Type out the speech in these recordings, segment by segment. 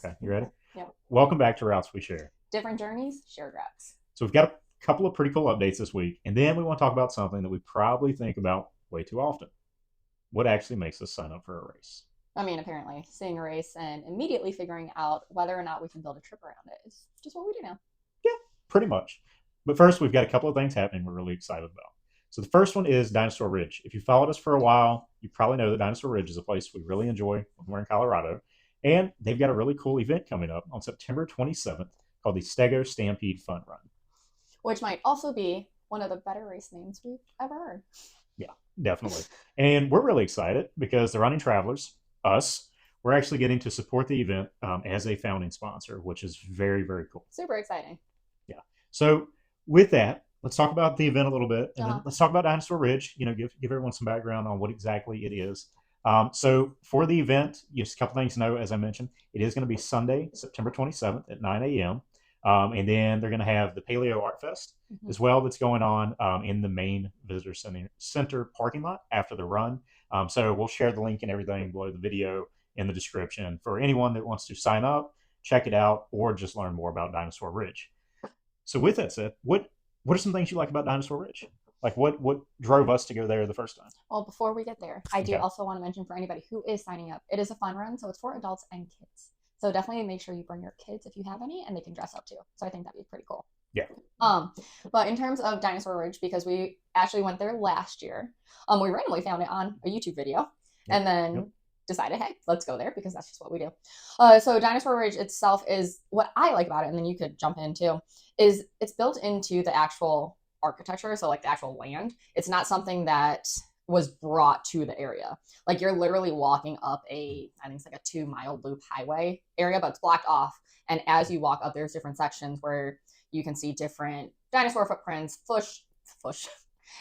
Okay, you ready? Yep. Welcome back to Routes We Share. Different journeys, shared routes. So we've got a couple of pretty cool updates this week, and then we want to talk about something that we probably think about way too often. What actually makes us sign up for a race? I mean, apparently, seeing a race and immediately figuring out whether or not we can build a trip around it is just what we do now. Yeah, pretty much. But first, we've got a couple of things happening we're really excited about. So the first one is Dinosaur Ridge. If you followed us for a while, you probably know that Dinosaur Ridge is a place we really enjoy when we're in Colorado. And they've got a really cool event coming up on September 27th called the Stego Stampede Fun Run. Which might also be one of the better race names we've ever heard. Yeah, definitely. And we're really excited because the Running Travelers, us, we're actually getting to support the event as a founding sponsor, which is very, very cool. Super exciting. Yeah. So with that, let's talk about the event a little bit, and then Uh-huh. let's talk about Dinosaur Ridge. Give everyone some background on what exactly it is. So for the event, just a couple things to know. As I mentioned, it is going to be Sunday, September 27th at 9 a.m. And then they're going to have the Paleo Art Fest Mm-hmm. as well. That's going on in the main visitor center parking lot after the run. So we'll share the link and everything below the video in the description for anyone that wants to sign up, check it out, or just learn more about Dinosaur Ridge. So with that said, what are some things you like about Dinosaur Ridge? Like what drove us to go there the first time? Well, before we get there, I do Okay. also want to mention for anybody who is signing up, it is a fun run, so it's for adults and kids. So definitely make sure you bring your kids if you have any, and they can dress up too. So I think that'd be pretty cool. Yeah. Um, but in terms of Dinosaur Ridge, because we actually went there last year, we randomly found it on a YouTube video, Yep. and Yep. then decided, hey, let's go there because that's just what we do. So Dinosaur Ridge itself is what I like about it, and then you could jump in too. Is it's built into the actual architecture, so like the actual land. It's not something that was brought to the area. Like you're literally walking up I think it's like a 2 mile loop highway area, but it's blocked off. And as you walk up, there's different sections where you can see different dinosaur footprints, fish,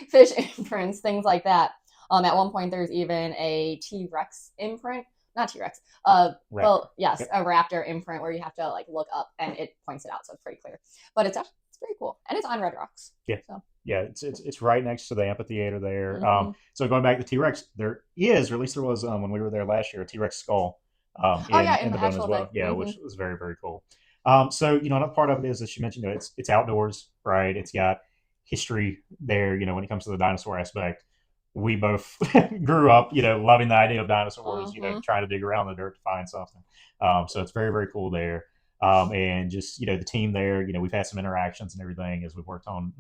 fish imprints, things like that. At one point, there's even a T Rex imprint, not T Rex. Raptor. Well, yes, Yep. a raptor imprint where you have to like look up and it points it out, so it's pretty clear. But it's very cool, and it's on Red Rocks. Yeah. So. Yeah, it's right next to the amphitheater there. Mm-hmm. So going back to T Rex, there is, or at least there was when we were there last year, a T Rex skull Oh yeah, in in the the building as actual thing. well. Yeah, Mm-hmm. which was very very cool. So another part of it is, as you mentioned, it's outdoors, right? It's got history there. When it comes to the dinosaur aspect, we both grew up, loving the idea of dinosaurs. Mm-hmm. Trying to dig around the dirt to find something. So it's very very cool there. And just the team there, we've had some interactions and everything as we've worked on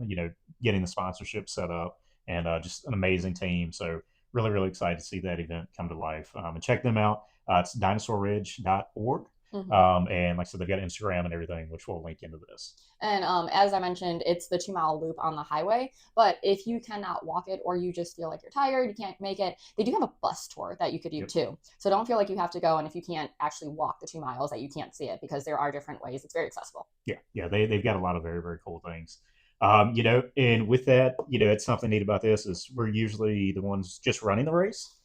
getting the sponsorship set up, and just an amazing team. So really really excited to see that event come to life, and check them out. It's dinosaurridge.org. Mm-hmm. And like I said, they've got Instagram and everything, which we'll link into this. And as I mentioned, it's the 2 mile loop on the highway. But if you cannot walk it or you just feel like you're tired, you can't make it, they do have a bus tour that you could do Yep. too. So don't feel like you have to go. And if you can't actually walk the 2 miles, that you can't see it because there are different ways. It's very accessible. Yeah, they've got a lot of very very cool things. And with that, it's something neat about this is we're usually the ones just running the race.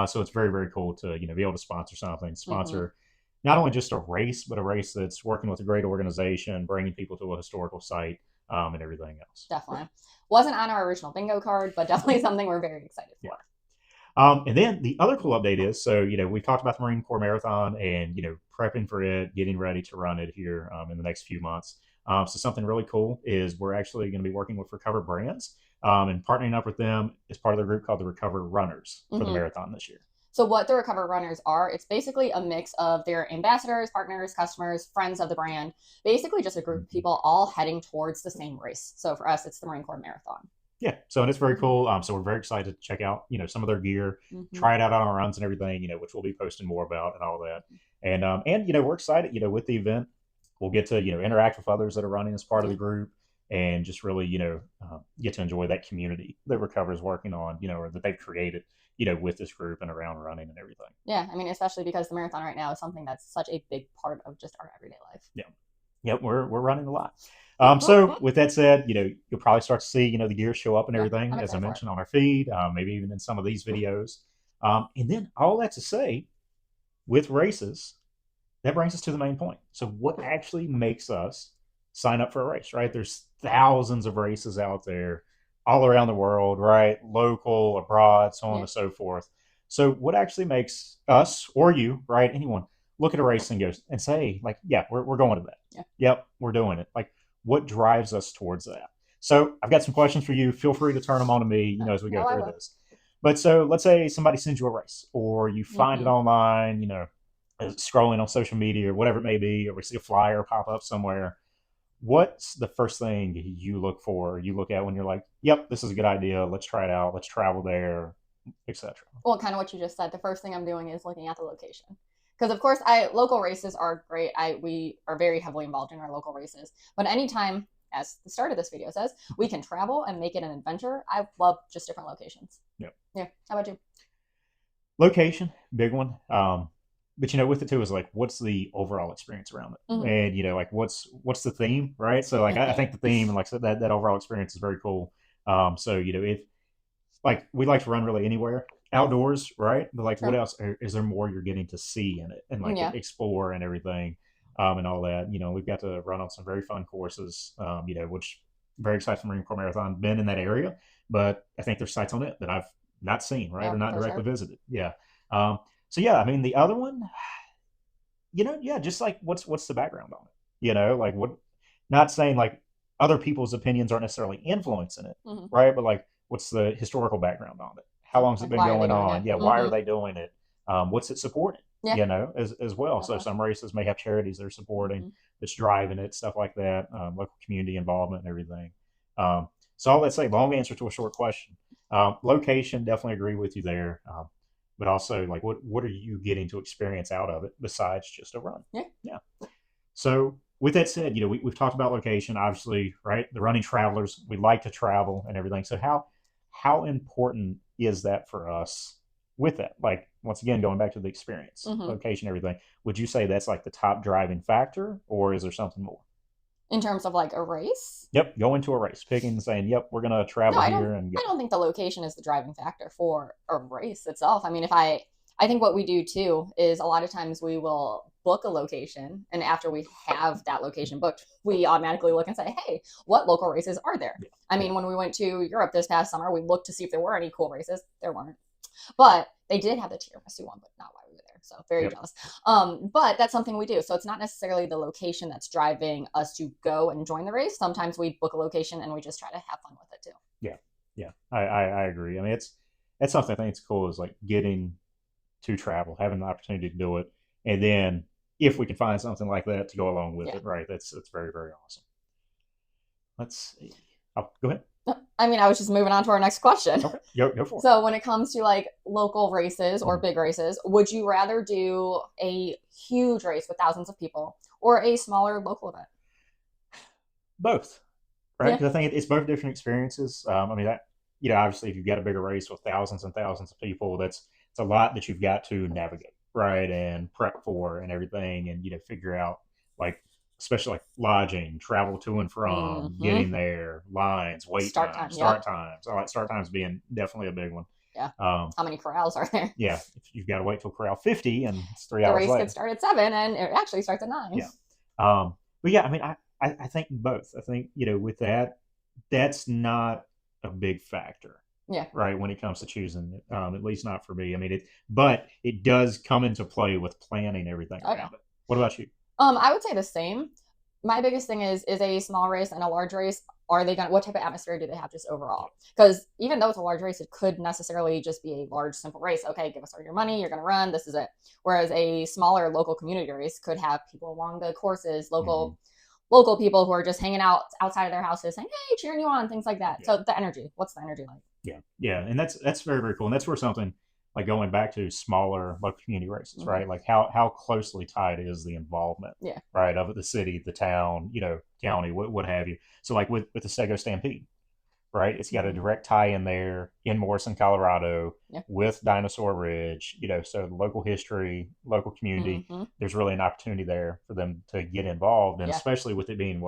So it's very very cool to be able to sponsor something, Mm-hmm. sponsor not only just a race, but a race that's working with a great organization, bringing people to a historical site, and everything else. Definitely. Wasn't on our original bingo card, but definitely something we're very excited Yeah. for. And then the other cool update is, so we talked about the Marine Corps Marathon and prepping for it, getting ready to run it here in the next few months. So something really cool is we're actually going to be working with Recover Brands and partnering up with them as part of their group called the Recover Runners for the Mm-hmm. marathon this year. So what the Recover Runners are, it's basically a mix of their ambassadors, partners, customers, friends of the brand, basically just a group of Mm-hmm. people all heading towards the same race. So for us, it's the Marine Corps Marathon. Yeah, so and it's very cool. So we're very excited to check out some of their gear, Mm-hmm. try it out on our runs and everything. Which we'll be posting more about and all that. And we're excited. With the event, we'll get to interact with others that are running as part of Yeah. the group, and just really get to enjoy that community that Recover is working on, or that they've created with this group and around running and everything. Yeah, I mean, especially because the marathon right now is something that's such a big part of just our everyday life. Yeah. Yep, we're running a lot. So with that said, you'll probably start to see the gear show up and Yeah, everything I'm as I excited for it. mentioned on our feed, maybe even in some of these videos. And then all that to say, with races, that brings us to the main point. So what actually makes us sign up for a race, right? There's thousands of races out there all around the world, right? Local, abroad, so on Yeah. and so forth. So what actually makes us or you, right? Anyone, look at a race and go and say, like, yeah, we're going to that. Yeah. Yep, we're doing it. Like, what drives us towards that? So I've got some questions for you. Feel free to turn them on to me, as we go No, I through will. this. But so let's say somebody sends you a race, or you find it Hmm. online, scrolling on social media or whatever it may be, or we see a flyer pop up somewhere. What's the first thing you look for? You look at when you're like, "Yep, this is a good idea. Let's try it out. Let's travel there, etc." Well, kind of what you just said. The first thing I'm doing is looking at the location. Because of course, I local races are great. We are very heavily involved in our local races. But anytime, as the start of this video says, we can travel and make it an adventure. I love just different locations. Yep. Yeah. How about you? Location, big one. But with it too is like, what's the overall experience around it, Mm-hmm. and like what's the theme, right? So like, I think the theme and like so that overall experience is very cool. So if like we like to run really anywhere outdoors, right? But like, what True. else is there more you're getting to see in it and like Yeah. explore and everything, and all that? We've got to run on some very fun courses, which very excited for Marine Corps Marathon. Been in that area, but I think there's sites on it that I've not seen, right, Yeah, or not for directly sure. visited. Yeah. So yeah, I mean the other one, yeah, just like what's the background on it, like what. Not saying like other people's opinions aren't necessarily influencing it, Mm-hmm. right? But like, what's the historical background on it? How long has it Like, been why are they going doing on? it? Yeah, why are Mm-hmm. they doing it? What's it supporting? Yeah, As well. So definitely. some races may have charities they're supporting, Mm-hmm. that's driving it, stuff like that, local community involvement and everything. So all that say, long answer to a short question. Location, definitely agree with you there. But also, like, what are you getting to experience out of it besides just a run? Yeah. Yeah. So with that said, we've talked about location, obviously, right? The running travelers, we like to travel and everything. So how important is that for us with that? Like, once again, going back to the experience, Mm-hmm. location, everything. Would you say that's like the top driving factor, or is there something more? In terms of like a race, Yep, go into a race, picking and saying, "Yep, we're gonna no, travel I don't. here and I go." don't think the location is the driving factor for a race itself. I mean, I think what we do too is a lot of times we will book a location, and after we have that location booked, we automatically look and say, "Hey, what local races are there?" Yeah, I yeah, mean, when we went to Europe this past summer, we looked to see if there were any cool races. There weren't. But they did have the tiramisu one, but not while we were there. So very yep, jealous. But that's something we do. So it's not necessarily the location that's driving us to go and join the race. Sometimes we book a location and we just try to have fun with it too. yeah, yeah. I agree. I mean, it's something I think it's cool is like getting to travel, having the opportunity to do it, and then if we can find something like that to go along with Yeah. it, right? That's very very awesome. Let's see. Oh, go ahead. I mean, I was just moving on to our next question. Okay, go for So when it comes to like local races it. or Mhm. big races, would you rather do a huge race with thousands of people or a smaller local event? Both, right? Yeah. Because I think it's both different experiences. I mean, that obviously, if you've got a bigger race with thousands and thousands of people, that's it's a lot that you've got to navigate, right, and prep for and everything, and figure out like, especially like lodging, travel to and from, Mm-hmm. getting there, lines, wait Start times, time. start Yep. times. All right, start times being definitely a big one. Yeah. Um, How many corrals are there? yeah, if you've got to wait till corral 50 and it's three The hours race could later. start at 7 and it actually starts at 9. Yeah. But yeah, I mean, I think both. I think, with that, that's not a big factor, Yeah. right, when it comes to choosing it. At least not for me. I mean, but it does come into play with planning everything Oh yeah. around it. What about you? I would say the same. My biggest thing is a small race and a large race. Are they going? What type of atmosphere do they have just Yeah. overall? Because even though it's a large race, it could necessarily just be a large, simple race. Okay, give us all your money. You're going to run. This is it. Whereas a smaller local community race could have people along the courses, Mm-hmm. local people who are just hanging out outside of their houses, saying, "Hey, cheering you on," things like that. Yeah. So the energy. What's the energy like? Yeah, and that's very very cool, and that's where something like going back to smaller local community races, Mm-hmm. right? Like how closely tied is the involvement, Yeah. right, of the city, the town, county, what have you. So like with the Stego Stampede, right? It's got a Mm-hmm. direct tie in there in Morrison, Colorado, Yeah. with Dinosaur Ridge. So local history, local community. Mm-hmm. There's really an opportunity there for them to get involved, and Yeah. especially with it being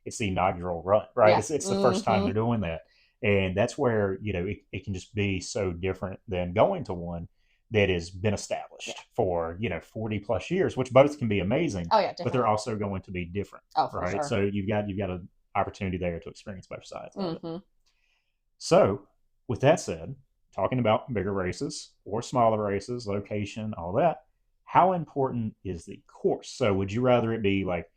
it's the inaugural run, right? Yeah. It's the first time Mm-hmm. they're doing that, and that's where it can just be so different than going to one that has been Yeah. established for 40 plus years, which both can be amazing, Oh yeah, but they're different. also going to be different, Oh, for right? sure. So you've got an opportunity there to experience both sides of it. Mm-hmm. So, with that said, talking about bigger races or smaller races, location, all that, how important is the course? So would you rather it be like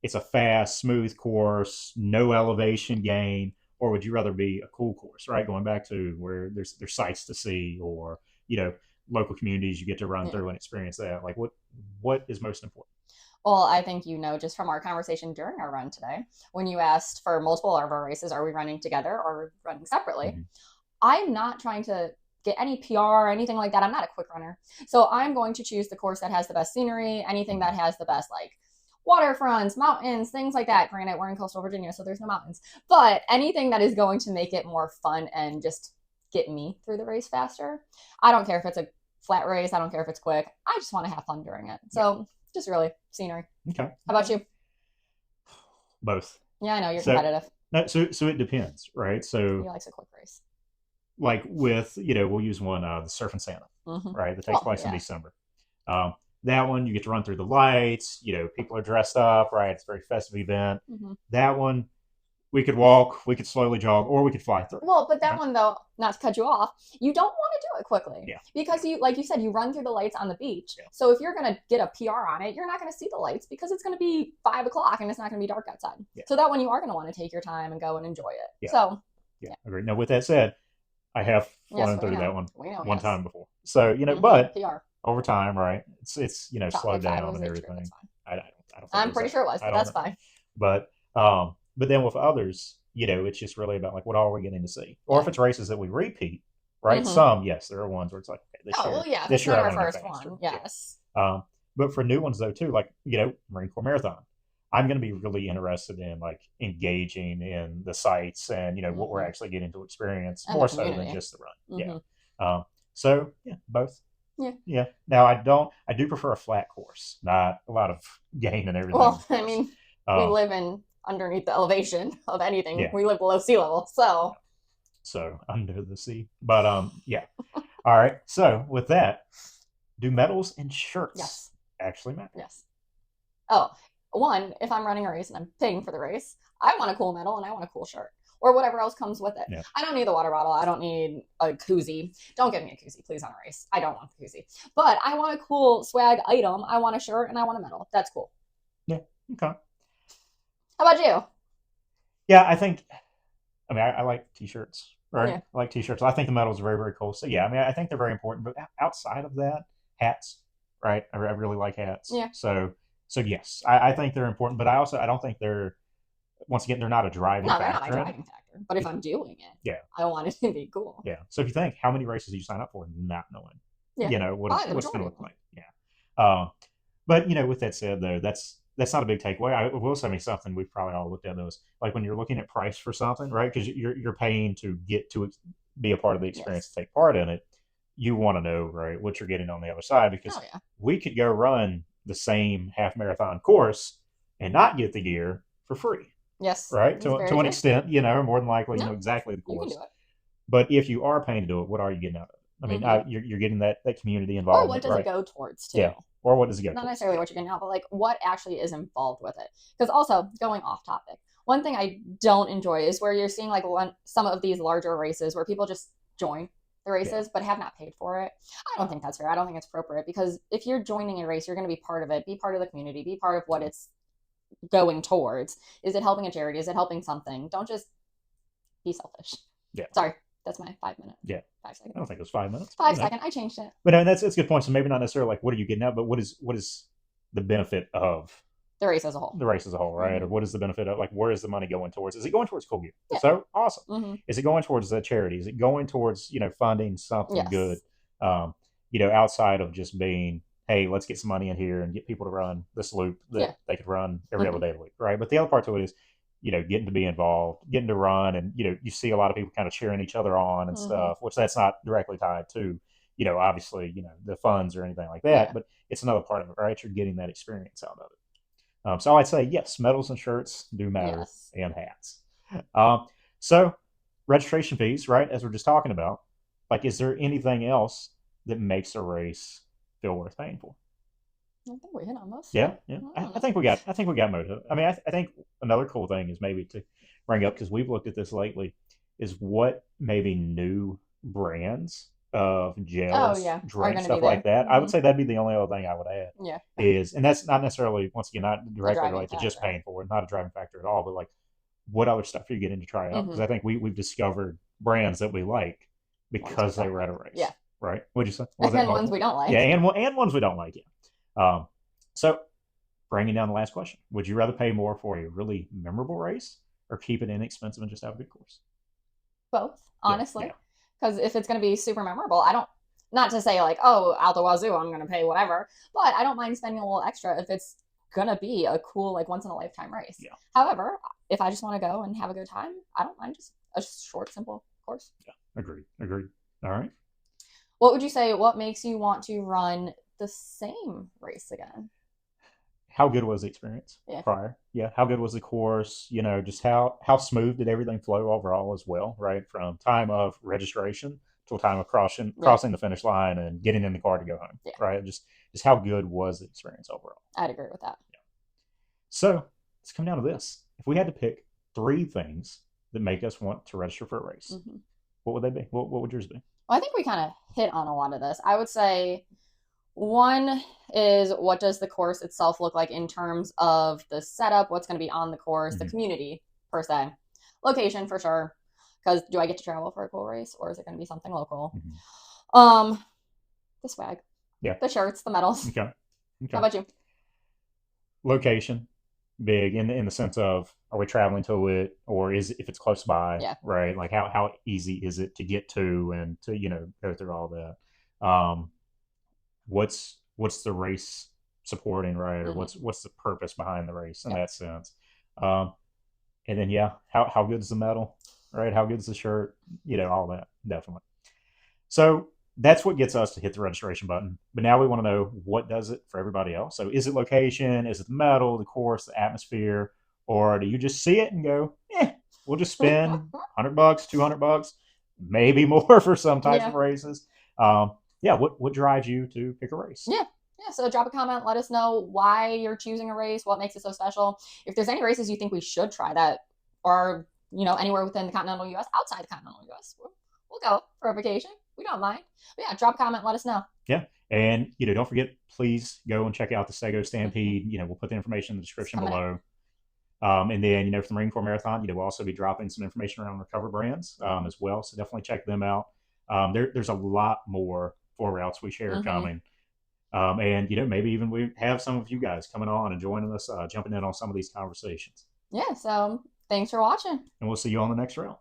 it's a fast, smooth course, no elevation gain, or would you rather be a cool course, right? Going back to where there's sights to see, or you know, local communities you get to run Yeah. through and experience that. Like what is most important? Well, I think you know just from our conversation during our run today, when you asked for multiple of our races, are we running together or are we running separately? Mm-hmm. I'm not trying to get any PR or anything like that. I'm not a quick runner. So I'm going to choose the course that has the best scenery, anything Mm-hmm. that has the best like waterfronts, mountains, things like that. Granted, we're in coastal Virginia, so there's no mountains. But anything that is going to make it more fun and just get me through the race faster. I don't care if it's a flat race, I don't care if it's quick. I just want to have fun during it. Yeah. So just really scenery. Okay. How about you? Both. Yeah, I know you're So competitive. no, so it depends, right? He So likes a quick race. like with we'll use one the Surf and Santa, Mm-hmm. right? That takes Well, place in yeah. December. Um, that one you get to run through the lights. People are dressed up, right? It's a very festive event. Mm-hmm. That one we could walk, we could slowly jog, or we could fly through. Well, but that Right? one though, not to cut you off, you don't want to do it quickly Yeah, because you, like you said, you run through the lights on the beach. yeah, So if you're gonna get a PR on it, you're not gonna see the lights because it's gonna be 5 o'clock and it's not gonna be dark outside. yeah, So that one you are gonna want to take your time and go and enjoy it. yeah, So yeah. yeah, Agreed. Now, with that said, I have yes, flown we through that know, one we know, one yes. time before, so Mm-hmm. but PR. over time, right? It's Shot slowed like five. down Was and it true? That's everything. fine. I don't think it I'm was pretty that. sure it was, I but don't that's know. fine. But then with others, it's just really about like what all we're getting to see. Or Yeah. if it's races that we repeat, right? Mm-hmm. Some, yes, there are ones where it's like, okay, Oh well, yeah. If this it's year not I our want to go first faster. one, Yeah. yes. But for new ones though too, like Marine Corps Marathon, I'm going to be really interested in like engaging in the sites and what we're Mm-hmm. actually getting to experience And the more so than community. just the run. Mm-hmm. Yeah. So yeah, both. Yeah. Yeah. Now I do prefer a flat course, not a lot of gain and everything, Well, of I course. mean, we Um, live in underneath the elevation of anything. yeah. We live below sea level, so So under the sea. But yeah. All right. So with that, do medals and shirts yes, actually matter? yes. Oh, one, if I'm running a race and I'm paying for the race, I want a cool medal and I want a cool shirt or whatever else comes with it. Yeah. I don't need the water bottle. I don't need a koozie. Don't give me a koozie, please, on a race. I don't want the koozie. But I want a cool swag item. I want a shirt and I want a medal. That's cool. Yeah. Okay. How about you? Yeah, I like t-shirts, right? Yeah. I like t-shirts. I think the medals are very, very cool. So yeah, I think they're very important. But outside of that, hats, right? I really like hats. Yeah. So yes, I think they're important. But I don't think they're once again they're not a driving No, they're not my factor in it. driving factor. But if I'm doing it, Yeah. I want it to be cool. Yeah. So if you think how many races you sign up for, not knowing, Yeah. what's going to look like. Yeah. But with that said, though, that's not a big takeaway. I will say me something we've probably all looked at those. Like when you're looking at price for something, right? Because you're paying to get to be a part of the experience, Yes. to take part in it. You want to know, right, what you're getting on the other side because Oh yeah. we could go run the same half marathon course and not get the gear for free, Yes. right? That's very To an true. extent, more than likely, No, exactly the you can do course. it. But if you are paying to do it, what are you getting out of it? I mean, Mm-hmm. you're getting that community Or what involvement, does it right? go towards too? Yeah. Or what does it go Not towards? necessarily what you're getting out, but like what actually is involved with it. Because also going off topic, one thing I don't enjoy is where you're seeing like some of these larger races where people just join the races Yeah. but have not paid for it. I don't think that's fair. I don't think it's appropriate because if you're joining a race, you're going to be part of it, be part of the community, be part of what it's going towards. Is it helping a charity? Is it helping something? Don't just be selfish. Yeah. Sorry, that's my 5 minute. Yeah. 5 seconds. I don't think it was 5 minutes. 5 second. I changed it. But I mean, that's a good point. So maybe not necessarily like what are you getting out, but what is the benefit of The race as a whole. the race as a whole, right? Mm-hmm. Or what is the benefit of like where is the money going towards? Is it going towards cool gear? Yeah. So awesome. Mm-hmm. Is it going towards the charity? Is it going towards funding something Yes. good? Outside of just being hey, let's get some money in here and get people to run this loop that they could run every Mm-hmm. other day of the week, right? But the other part to it is getting to be involved, getting to run, and you see a lot of people kind of cheering each other on and Mm-hmm. stuff, which that's not directly tied to obviously the funds or anything like that, Yeah. but it's another part of it, right? You're getting that experience out of it. So I'd say yes, medals and shirts do matter, Yes. and hats. So registration fees, right? As we're just talking about, like, is there anything else that makes a race feel worth paying for? I think we hit on most. Yeah, yeah. I think we got. I think we got most of it. I mean, I think another cool thing is maybe to bring up because we've looked at this lately is what maybe new brands of Oh gels, yeah, are drinks, going to be stuff there. like that. I would say that'd be the only other thing I would add. Yeah, Is, and that's not necessarily, once again, not a directly driving related to just factor. paying for it, not a driving factor at all, but like what other stuff are you getting to try out? Because Mm-hmm. I think we've discovered brands that we like Ones we because they don't were at like. a Yeah, race, right? What'd you say? What was and that? then ones we don't Yeah, like. and ones we don't like. Yeah. So bringing down the last question: would you rather pay more for a really memorable race or keep it inexpensive and just have a good course? Both, Yeah, honestly, yeah, because if it's going to be super memorable, I don't. Not to say like, oh, out the wazoo, I'm going to pay whatever, but I don't mind spending a little extra if it's gonna be a cool like once in a lifetime race. yeah, However, if I just want to go and have a good time, I don't mind just a short, simple course. yeah. Agreed, agreed. All right. What would you say? What makes you want to run the same race again? How good was the experience Yeah. prior? Yeah, how good was the course? You know, just how smooth did everything flow overall as well, right? From time of registration till time of Yeah. crossing the finish line and getting in the car to go home, Yeah. right? Just how good was the experience overall? I'd agree with that. Yeah. So let's come down to this: if we had to pick three things that make us want to register for a race, Mm-hmm. what would they be? What would yours be? Well, I think we kind of hit on a lot of this. I would say one is what does the course itself look like in terms of the setup, what's going to be on the course, the Mm-hmm. community per se, location for sure. Because do I get to travel for a cool race or is it going to be something local? Mm-hmm. Um, the swag, Yeah. the shirts, the medals. Okay. How Okay. about you? Location, big in the sense of, are we traveling to it, or is, if it's close by, Yeah. right? Like how easy is it to get to and to, go through all that. What's the race supporting, right? Or Mm-hmm. what's the purpose behind the race in Yep. that sense. um and then, yeah, how good's the medal, right? How good's the shirt, all that, definitely. So that's what gets us to hit the registration button. But now we want to know, what does it for everybody else. So is it location? Is it the metal, the course, the atmosphere? Or do you just see it and go, we'll just spend $100, $200, maybe more for some types Yeah. of races? Yeah, what drives you to pick a race? Yeah. Yeah. So drop a comment. Let us know why you're choosing a race, what makes it so special. If there's any races you think we should try that are, anywhere within the continental US, outside the continental US, we'll go for a vacation. We don't mind. But yeah, drop a comment. Let us know. Yeah. And, don't forget, please go and check out the Stego Mm-hmm. Stampede. We'll put the information in the It's description coming out. below. And then, for the Marine Corps Marathon, we'll also be dropping some information around Recover Brands as well. So definitely check them out. There's a lot more 4 routes we share Mm-hmm. coming. And, maybe even we have some of you guys coming on and joining us, jumping in on some of these conversations. Yeah. So thanks for watching. And we'll see you on the next round.